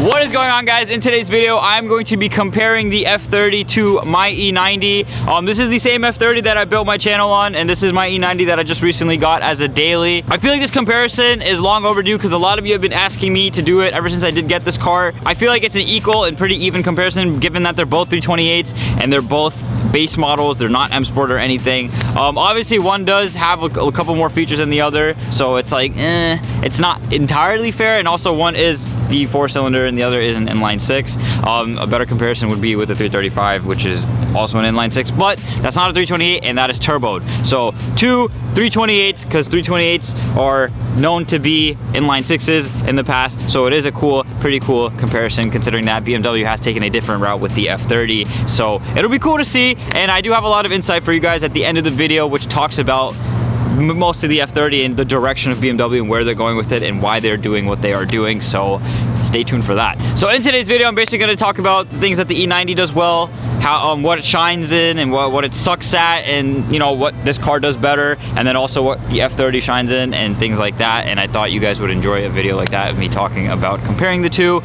What is going on, guys? In today's video, I'm going to be comparing the F30 to my E90. This is the same F30 that I built my channel on, and this is my E90 that I just recently got as a daily. I feel like this comparison is long overdue because a lot of you have been asking me to do it ever since I did get this car. I feel like it's an equal and pretty even comparison given that they're both 328s and they're both base models. They're not M Sport or anything. Obviously one does have a couple more features than the other, so it's like it's not entirely fair, and also one is the 4-cylinder and the other is an inline 6. A better comparison would be with the 335, which is also an inline 6, but that's not a 328 and that is turboed. So two 328s, because 328s are known to be inline 6s in the past, so it is a pretty cool comparison considering that BMW has taken a different route with the F30. So it'll be cool to see, and I do have a lot of insight for you guys at the end of the video which talks about most of the F30 and the direction of BMW and where they're going with it and why they're doing what they are doing, so stay tuned for that. So in today's video, I'm basically going to talk about the things that the E90 does well, how what it shines in and what it sucks at, and you know what this car does better, and then also what the F30 shines in and things like that. And I thought you guys would enjoy a video like that of me talking about comparing the two.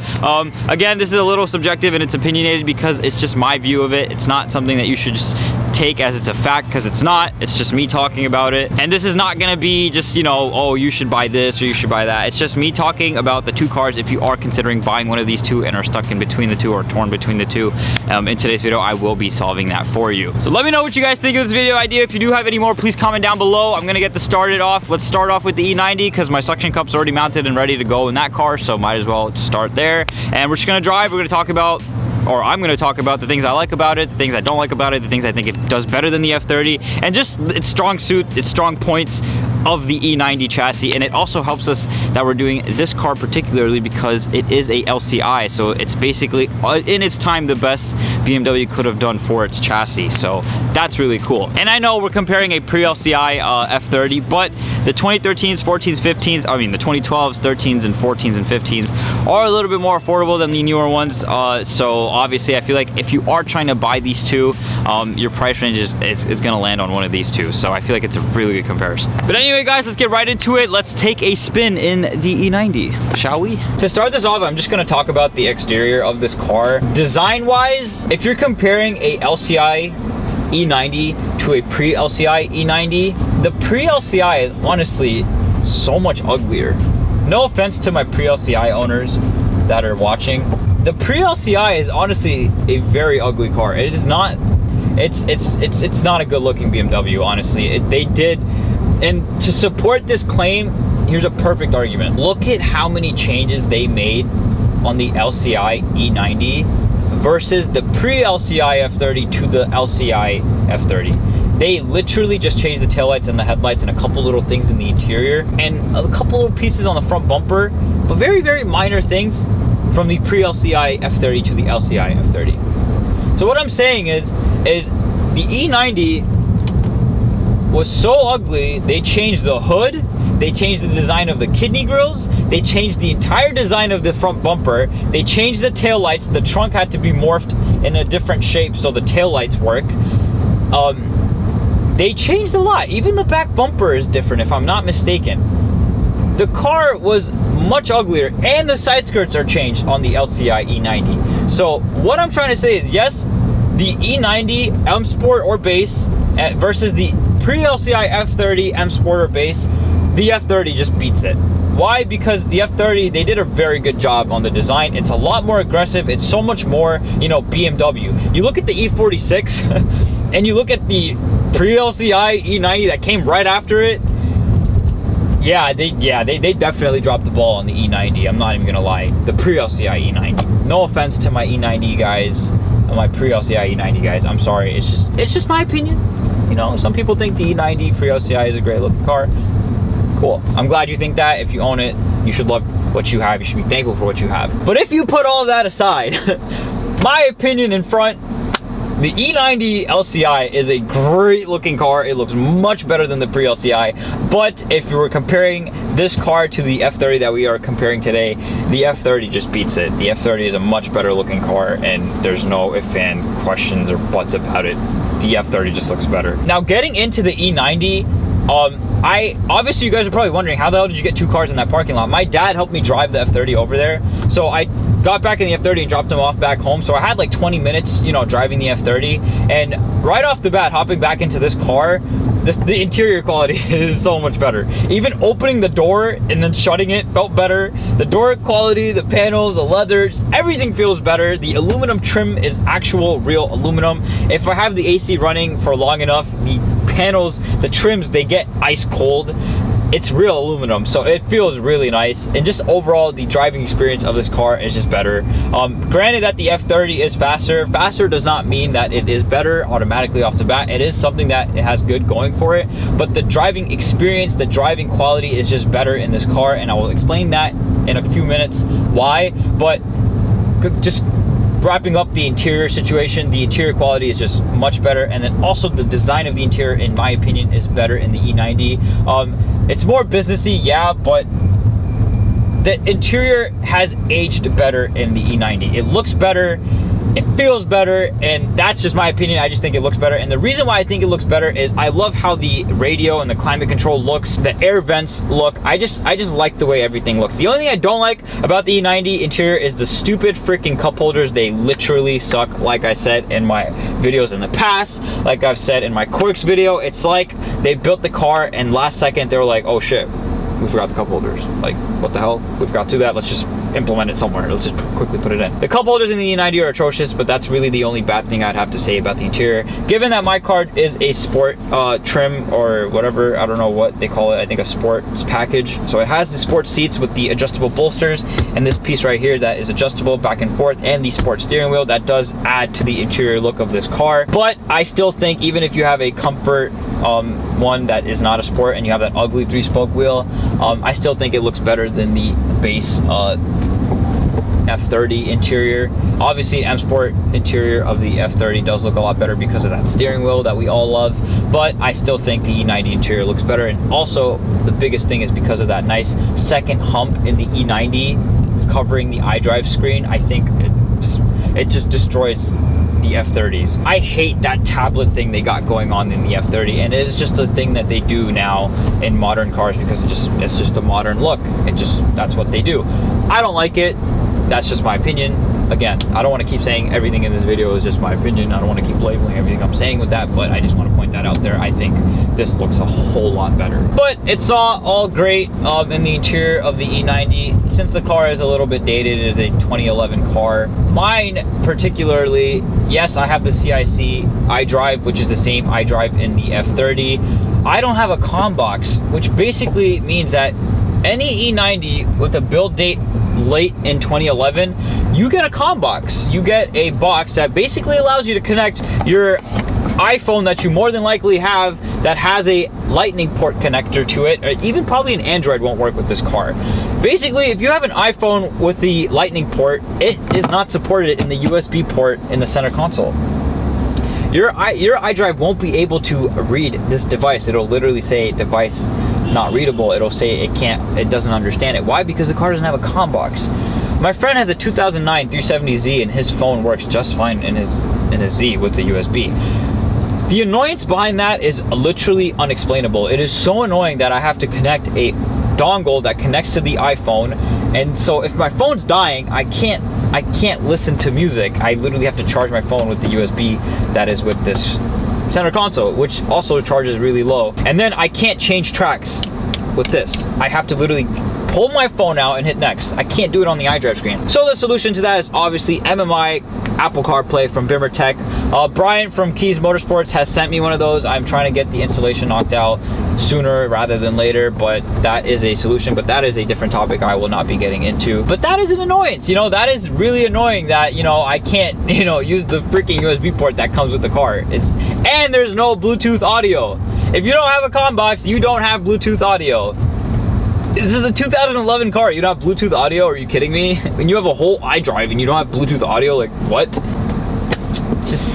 Again, this is a little subjective and it's opinionated because it's just my view of it. It's not something that you should just take as it's a fact, because it's not. It's just me talking about it, and this is not gonna be just, you know, oh, you should buy this or you should buy that. It's just me talking about the two cars if you are considering buying one of these two and are stuck in between the two or torn between the two. In today's video, I will be solving that for you. So let me know what you guys think of this video idea. If you do have any more, please comment down below. I'm gonna get this started off. Let's start off with the E90 because my suction cup's already mounted and ready to go in that car, so might as well start there. And we're just gonna drive. We're gonna talk about, or I'm going to talk about the things I like about it, the things I don't like about it, the things I think it does better than the F30, and just its strong suit, its strong points of the E90 chassis. And it also helps us that we're doing this car particularly because it is a LCI, so it's basically in its time the best BMW could have done for its chassis, so that's really cool. And I know we're comparing a pre-LCI F30, but the 2013s, 14s, 15s, I mean the 2012s, 13s, and 14s and 15s are a little bit more affordable than the newer ones, so obviously I feel like if you are trying to buy these two, your price range is gonna land on one of these two, so I feel like it's a really good comparison. But anyway, guys, let's get right into it. Let's take a spin in the E90, shall we? To start this off, I'm just gonna talk about the exterior of this car. Design wise, if you're comparing a LCI E90 to a pre-LCI E90, the pre-LCI is honestly so much uglier. No offense to my pre-LCI owners that are watching. The pre-LCI is honestly a very ugly car. It is not, it's not a good looking BMW, honestly. They did, and to support this claim, here's a perfect argument. Look at how many changes they made on the LCI E90 versus the pre-LCI F30 to the LCI F30. They literally just changed the taillights and the headlights and a couple little things in the interior and a couple of pieces on the front bumper, but very, very minor things from the pre-LCI F30 to the LCI F30. So what I'm saying is the E90 was so ugly, they changed the hood, they changed the design of the kidney grills, they changed the entire design of the front bumper, they changed the taillights, the trunk had to be morphed in a different shape so the taillights work. They changed a lot. Even the back bumper is different, if I'm not mistaken. The car was much uglier, and the side skirts are changed on the LCI E90. So what I'm trying to say is, yes, the E90 M Sport or base versus the pre-LCI F30 M Sport or base, the F30 just beats it. Why? Because the F30, they did a very good job on the design. It's a lot more aggressive. It's so much more, you know, BMW. You look at the E46 and you look at the pre-LCI E90 that came right after it. Yeah, they definitely dropped the ball on the E90. I'm not even gonna lie. The pre-LCI E90. No offense to my E90 guys, my pre-LCI E90 guys. I'm sorry. It's just my opinion. You know, some people think the E90 pre-LCI is a great looking car. Cool. I'm glad you think that. If you own it, you should love what you have. You should be thankful for what you have. But if you put all that aside, my opinion in front, the E90 LCI is a great looking car. It looks much better than the pre-LCI. But if you were comparing this car to the F30 that we are comparing today, the F30 just beats it. The F30 is a much better looking car, and there's no if and questions or buts about it. The F30 just looks better. Now, getting into the E90, Obviously you guys are probably wondering, how the hell did you get 2 cars in that parking lot? My dad helped me drive the F30 over there, so I got back in the F30 and dropped him off back home. So I had like 20 minutes, you know, driving the F30, and right off the bat, hopping back into this car, the interior quality is so much better. Even opening the door and then shutting it felt better. The door quality, the panels, the leathers, everything feels better. The aluminum trim is actual real aluminum. If I have the AC running for long enough, the panels, the trims, they get ice cold. It's real aluminum, so it feels really nice, and just overall the driving experience of this car is just better. Granted that the F30 is faster does not mean that it is better automatically off the bat. It is something that it has good going for it, but the driving experience, the driving quality is just better in this car, and I will explain that in a few minutes why. But just wrapping up the interior situation, the interior quality is just much better, and then also the design of the interior, in my opinion, is better in the E90. It's more businessy, yeah, but the interior has aged better in the E90. It looks better, it feels better, and that's just my opinion. I just think it looks better. And the reason why I think it looks better is I love how the radio and the climate control looks, the air vents look. I just like the way everything looks. The only thing I don't like about the E90 interior is the stupid freaking cup holders. They literally suck, like I said in my videos in the past, like I've said in my Quirks video. It's like they built the car and last second they were like, oh shit, we forgot the cup holders. Like, what the hell? We forgot to do that. Let's just implement it somewhere. Let's just quickly put it in. The cup holders in the E90 are atrocious, but that's really the only bad thing I'd have to say about the interior. Given that my car is a sport trim or whatever, I don't know what they call it. I think a sports package. So it has the sports seats with the adjustable bolsters and this piece right here that is adjustable back and forth, and the sports steering wheel that does add to the interior look of this car. But I still think even if you have a comfort one that is not a sport and you have that ugly 3-spoke wheel, I still think it looks better than the base F30 interior. Obviously, M Sport interior of the F30 does look a lot better because of that steering wheel that we all love, but I still think the E90 interior looks better. And also, the biggest thing is because of that nice second hump in the E90 covering the iDrive screen. I think it just destroys the F30s. I hate that tablet thing they got going on in the F30, and it is just a thing that they do now in modern cars because it's just a modern look. That's what they do. I don't like it. That's just my opinion. Again, I don't want to keep saying everything in this video is just my opinion. I don't want to keep labeling everything I'm saying with that, but I just want to point that out there. I think this looks a whole lot better. But it's all great in the interior of the E90. Since the car is a little bit dated, it is a 2011 car. Mine particularly, yes, I have the CIC iDrive, which is the same iDrive in the F30. I don't have a COM box, which basically means that any E90 with a build date late in 2011, you get a COM box. You get a box that basically allows you to connect your iPhone that you more than likely have that has a lightning port connector to it, or even probably an Android won't work with this car. Basically, if you have an iPhone with the lightning port, it is not supported in the USB port in the center console. Your iDrive won't be able to read this device. It'll literally say device not readable. It'll say it doesn't understand it. Why? Because the car doesn't have a COM box. My friend has a 2009 370Z and his phone works just fine in his Z with the USB. The annoyance behind that is literally unexplainable. It is so annoying that I have to connect a dongle that connects to the iPhone, and so if my phone's dying, I can't listen to music. I literally have to charge my phone with the USB that is with this center console, which also charges really low. And then I can't change tracks with this. I have to literally pull my phone out and hit next. I can't do it on the iDrive screen. So the solution to that is obviously MMI Apple CarPlay from Bimmer Tech. Brian from Keys Motorsports has sent me one of those. I'm trying to get the installation knocked out sooner rather than later, but that is a solution, but that is a different topic I will not be getting into. But that is an annoyance, you know, that is really annoying that, you know, I can't, you know, use the freaking USB port that comes with the car. And there's no Bluetooth audio. If you don't have a COM box, you don't have Bluetooth audio. This is a 2011 car. You don't have Bluetooth audio? Are you kidding me? When you have a whole iDrive and you don't have Bluetooth audio, like what?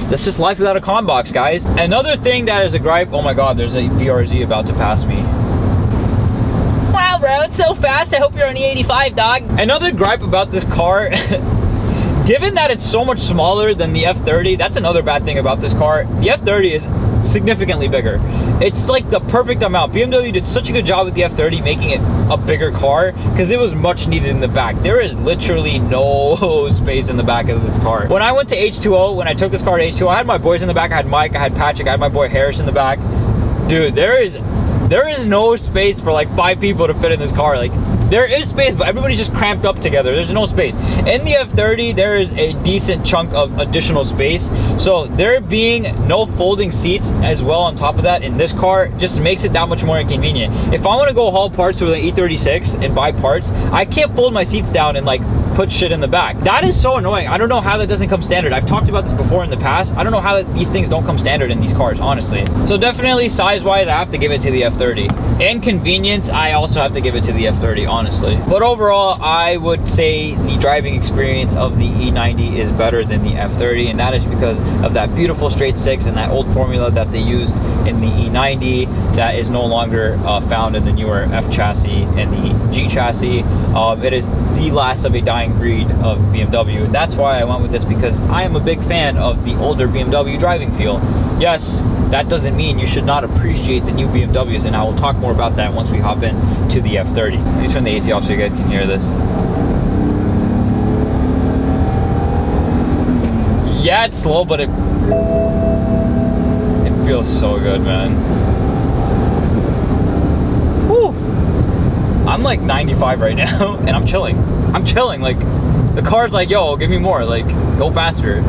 That's just life without a COM box, guys. Another thing that is a gripe. Oh my God, there's a BRZ about to pass me. Wow, bro, it's so fast. I hope you're on E85, dog. Another gripe about this car. Given that it's so much smaller than the F30, that's another bad thing about this car. The F30 is significantly bigger. It's like the perfect amount. BMW did such a good job with the F30 making it a bigger car because it was much needed in the back. There is literally no space in the back of this car. When I went to H2O, when I took this car to H2O, I had my boys in the back. I had Mike, I had Patrick, I had my boy Harris in the back. Dude, there is no space for like 5 people to fit in this car. Like, there is space, but everybody's just cramped up together. There's no space. In the F30, there is a decent chunk of additional space. So there being no folding seats as well on top of that in this car just makes it that much more inconvenient. If I want to go haul parts with an E36 and buy parts, I can't fold my seats down and like put shit in the back. That is so annoying. I don't know how that doesn't come standard. I've talked about this before in the past. I don't know how these things don't come standard in these cars, honestly. So definitely size-wise, I have to give it to the F30. And convenience, I also have to give it to the F30, honestly. But overall, I would say the driving experience of the E90 is better than the F30, and that is because of that beautiful straight six and that old formula that they used in the E90 that is no longer found in the newer F chassis and the G chassis. It is the last of a dying breed of BMW. That's why I went with this, because I am a big fan of the older BMW driving feel. Yes, that doesn't mean you should not appreciate the new BMWs, and I will talk more about that once we hop in to the F30. Let me turn the AC off so you guys can hear this. Yeah, it's slow, but it feels so good, man. Whew. I'm like 95 right now, and I'm chilling. Like, the car's like, yo, give me more, like, go faster.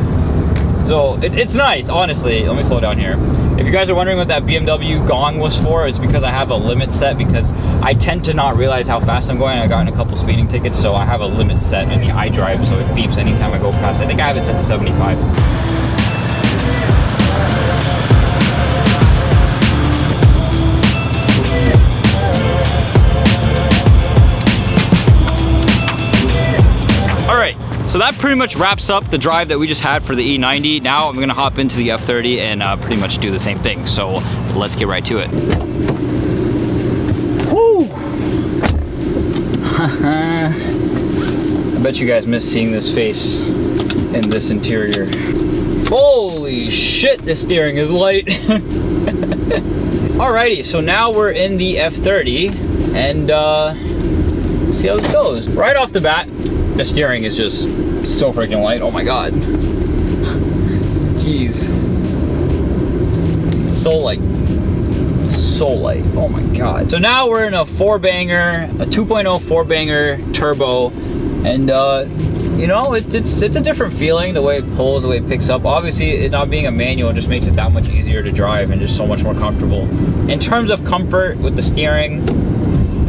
So it's nice, honestly. Let me slow down here. If you guys are wondering what that BMW gong was for, it's because I have a limit set, because I tend to not realize how fast I'm going. I got in a couple speeding tickets, so I have a limit set in the iDrive, so it beeps anytime I go past. I think I have it set to 75. So that pretty much wraps up the drive that we just had for the E90. Now I'm gonna hop into the F30 and pretty much do the same thing. So let's get right to it. Woo! I bet you guys miss seeing this face in this interior. Holy shit, this steering is light. Alrighty, so now we're in the F30 and see how this goes. Right off the bat, the steering is just so freaking light. Oh my god. Jeez. So light. So light. Oh my god. So now we're in a 4-banger, a 2.0 4-banger turbo, and you know, it's a different feeling, the way it pulls, the way it picks up. Obviously, it not being a manual just makes it that much easier to drive and just so much more comfortable. In terms of comfort with the steering,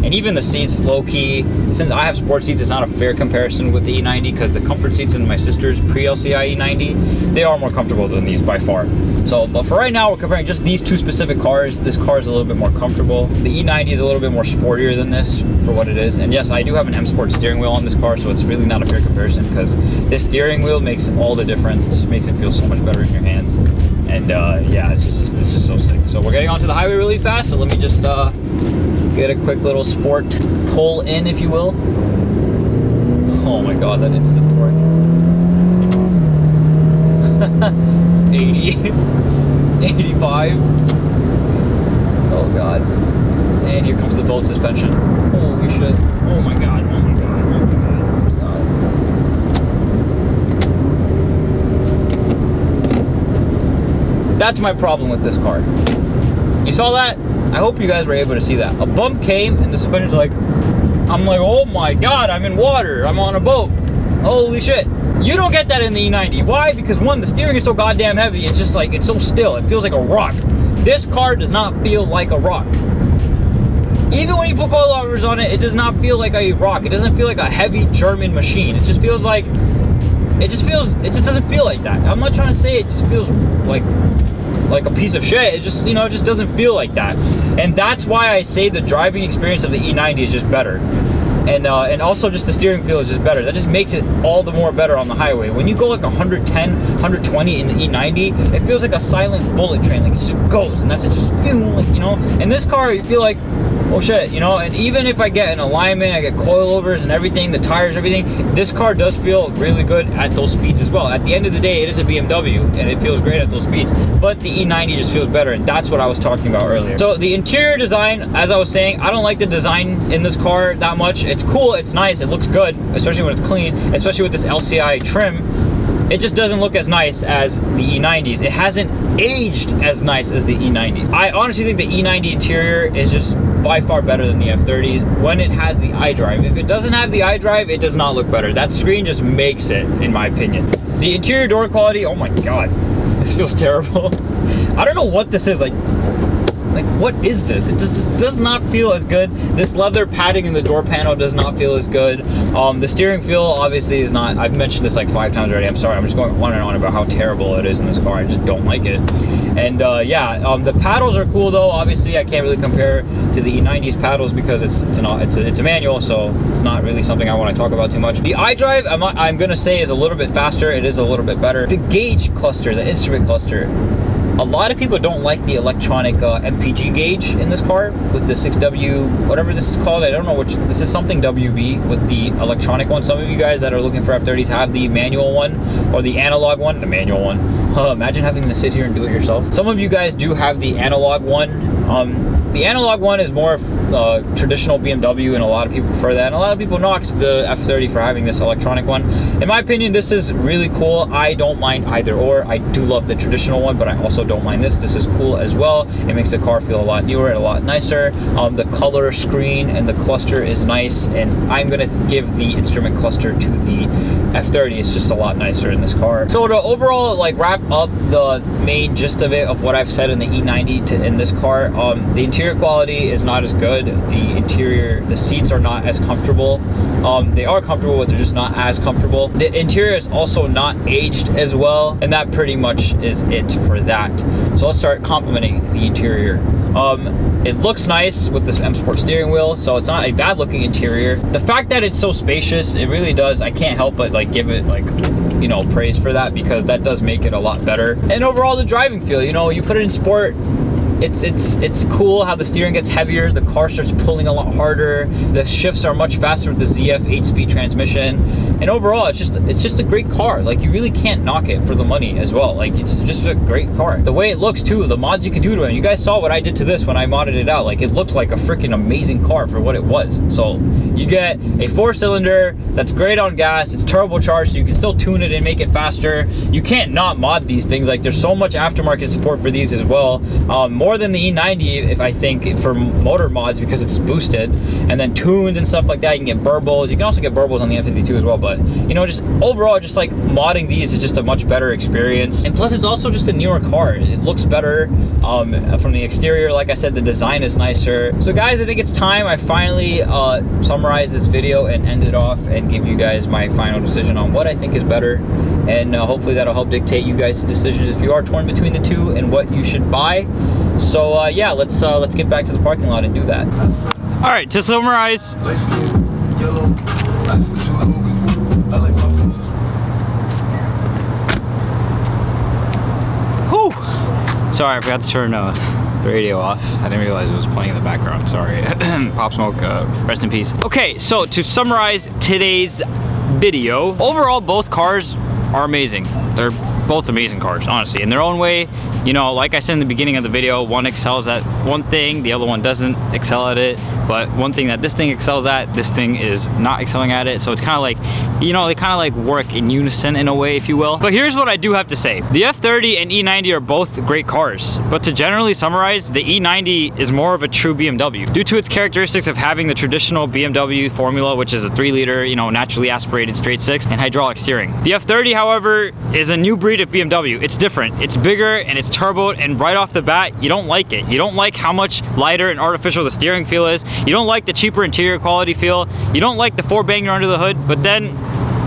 and even the seats, low-key, since I have sport seats, it's not a fair comparison with the E90, because the comfort seats in my sister's pre-LCI E90, they are more comfortable than these by far. So, but for right now, we're comparing just these two specific cars. This car is a little bit more comfortable. The E90 is a little bit more sportier than this for what it is. And yes, I do have an M Sport steering wheel on this car, so it's really not a fair comparison, because this steering wheel makes all the difference. It just makes it feel so much better in your hands. And yeah, it's just so sick. So we're getting onto the highway really fast, so let me just get a quick little sport pull in, if you will. Oh my god, that instant torque. 80, 85. Oh god. And here comes the bolt suspension. Holy shit. Oh my god, oh my god, oh my god. That's my problem with this car. You saw that? I hope you guys were able to see that. A bump came and the suspension's like, I'm like, oh my god, I'm in water. I'm on a boat. Holy shit. You don't get that in the E90. Why? Because one, the steering is so goddamn heavy. It's just like, it's so still. It feels like a rock. This car does not feel like a rock. Even when you put coilovers on it, it does not feel like a rock. It doesn't feel like a heavy German machine. It just feels like, it just doesn't feel like that. I'm not trying to say it just feels like a piece of shit. It just, you know, it just doesn't feel like that. And that's why I say the driving experience of the E90 is just better. and also just the steering feel is just better. That just makes it all the more better on the highway. When you go like 110, 120 in the E90, it feels like a silent bullet train. Like it just goes, and that's it. Just feeling like, you know. In this car, you feel like, oh shit, you know. And even if I get an alignment, I get coilovers and everything, the tires, everything, this car does feel really good at those speeds as well. At the end of the day, it is a BMW, and it feels great at those speeds. But the E90 just feels better, and that's what I was talking about earlier. So the interior design, as I was saying, I don't like the design in this car that much. It's cool, it's nice, it looks good, especially when it's clean, especially with this LCI trim. It just doesn't look as nice as the E90s. It hasn't aged as nice as the E90s. I honestly think the E90 interior is just by far better than the F30s when it has the iDrive. If it doesn't have the iDrive, it does not look better. That screen just makes it, in my opinion. The interior door quality, oh my god, this feels terrible. I don't know what this is, like what is this? It just does not feel as good. This leather padding in the door panel does not feel as good. The steering feel obviously is not, I've mentioned this like 5 times already, I'm sorry, I'm just going on and on about how terrible it is in this car. I just don't like it. And yeah, the paddles are cool though. Obviously I can't really compare to the E90's paddles because it's a manual, so it's not really something I want to talk about too much. The iDrive, I'm gonna say, is a little bit faster. It is a little bit better. The gauge cluster, the instrument cluster, a lot of people don't like the electronic MPG gauge in this car with the 6W, whatever this is called. I don't know which, this is something WB with the electronic one. Some of you guys that are looking for F30s have the manual one or the analog one, the manual one. Imagine having to sit here and do it yourself. Some of you guys do have the analog one. The analog one is more traditional BMW, and a lot of people prefer that. And a lot of people knocked the F30 for having this electronic one. In my opinion, this is really cool. I don't mind either or. I do love the traditional one, but I also don't mind this. This is cool as well. It makes the car feel a lot newer and a lot nicer. The color screen and the cluster is nice, and I'm gonna give the instrument cluster to the F30. It's just a lot nicer in this car. So to overall like wrap up the main gist of it, of what I've said in the E90 to in this car, the interior quality is not as good. The interior, the seats are not as comfortable. They are comfortable, but they're just not as comfortable. The interior is also not aged as well, and that pretty much is it for that. So let's start complimenting the interior. It looks nice with this M Sport steering wheel, so it's not a bad looking interior. The fact that it's so spacious, it really does, I can't help but like give it like, you know, praise for that, because that does make it a lot better. And overall the driving feel, you know, you put it in sport, it's cool how the steering gets heavier, the car starts pulling a lot harder, the shifts are much faster with the ZF 8-speed transmission, and overall it's just a great car. Like, you really can't knock it for the money as well. Like, it's just a great car. The way it looks too, the mods you can do to it, you guys saw what I did to this when I modded it out. Like, it looks like a freaking amazing car for what it was. So you get a 4-cylinder that's great on gas, it's turbocharged, so you can still tune it and make it faster. You can't not mod these things. Like, there's so much aftermarket support for these as well. More than the E90, if I think, for motor mods, because it's boosted, and then tunes and stuff like that. You can get burbles. You can also get burbles on the F52 as well, but you know, just overall, just like modding these is just a much better experience. And plus, it's also just a newer car. It looks better from the exterior. Like I said, the design is nicer. So guys, I think it's time I finally summarize this video and end it off and give you guys my final decision on what I think is better, and hopefully that'll help dictate you guys' decisions if you are torn between the two and what you should buy. So yeah, let's get back to the parking lot and do that. All right, to summarize. Whew. Sorry, I forgot to turn the radio off. I didn't realize it was playing in the background. Sorry. Pop Smoke, rest in peace. Okay, so to summarize today's video, overall both cars are amazing. They're both amazing cars, honestly, in their own way. You know, like I said in the beginning of the video, one excels at one thing, the other one doesn't excel at it. But one thing that this thing excels at, this thing is not excelling at it. So it's kind of like, you know, they kind of like work in unison in a way, if you will. But here's what I do have to say. The F30 and E90 are both great cars. But to generally summarize, the E90 is more of a true BMW due to its characteristics of having the traditional BMW formula, which is a 3-liter, you know, naturally aspirated straight 6 and hydraulic steering. The F30, however, is a new breed of BMW. It's different. It's bigger and it's turboed, and right off the bat, you don't like it. You don't like how much lighter and artificial the steering feel is. You don't like the cheaper interior quality feel. You don't like the 4-banger under the hood, but then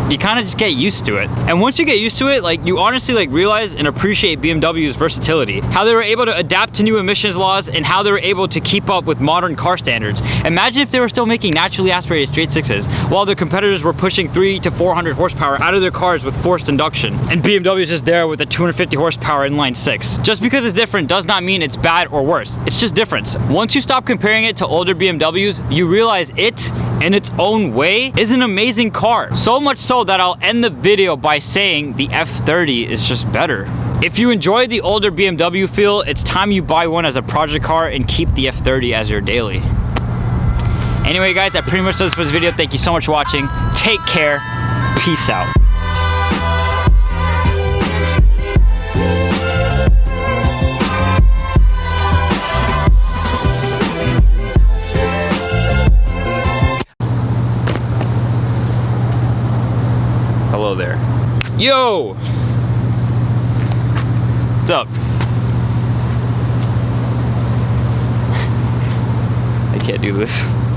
you kind of just get used to it. And once you get used to it, like, you honestly like realize and appreciate BMW's versatility, how they were able to adapt to new emissions laws and how they were able to keep up with modern car standards. Imagine if they were still making naturally aspirated straight sixes while their competitors were pushing 300 to 400 horsepower out of their cars with forced induction, and BMW is just there with a 250 horsepower inline six. Just because it's different does not mean it's bad or worse. It's just difference. Once you stop comparing it to older BMWs, you realize it, in its own way, is an amazing car. So much so that I'll end the video by saying the F30 is just better. If you enjoy the older BMW feel, it's time you buy one as a project car and keep the F30 as your daily. Anyway guys, that pretty much does it for this video. Thank you so much for watching. Take care. Peace out. Hello there. Yo! What's up? I can't do this.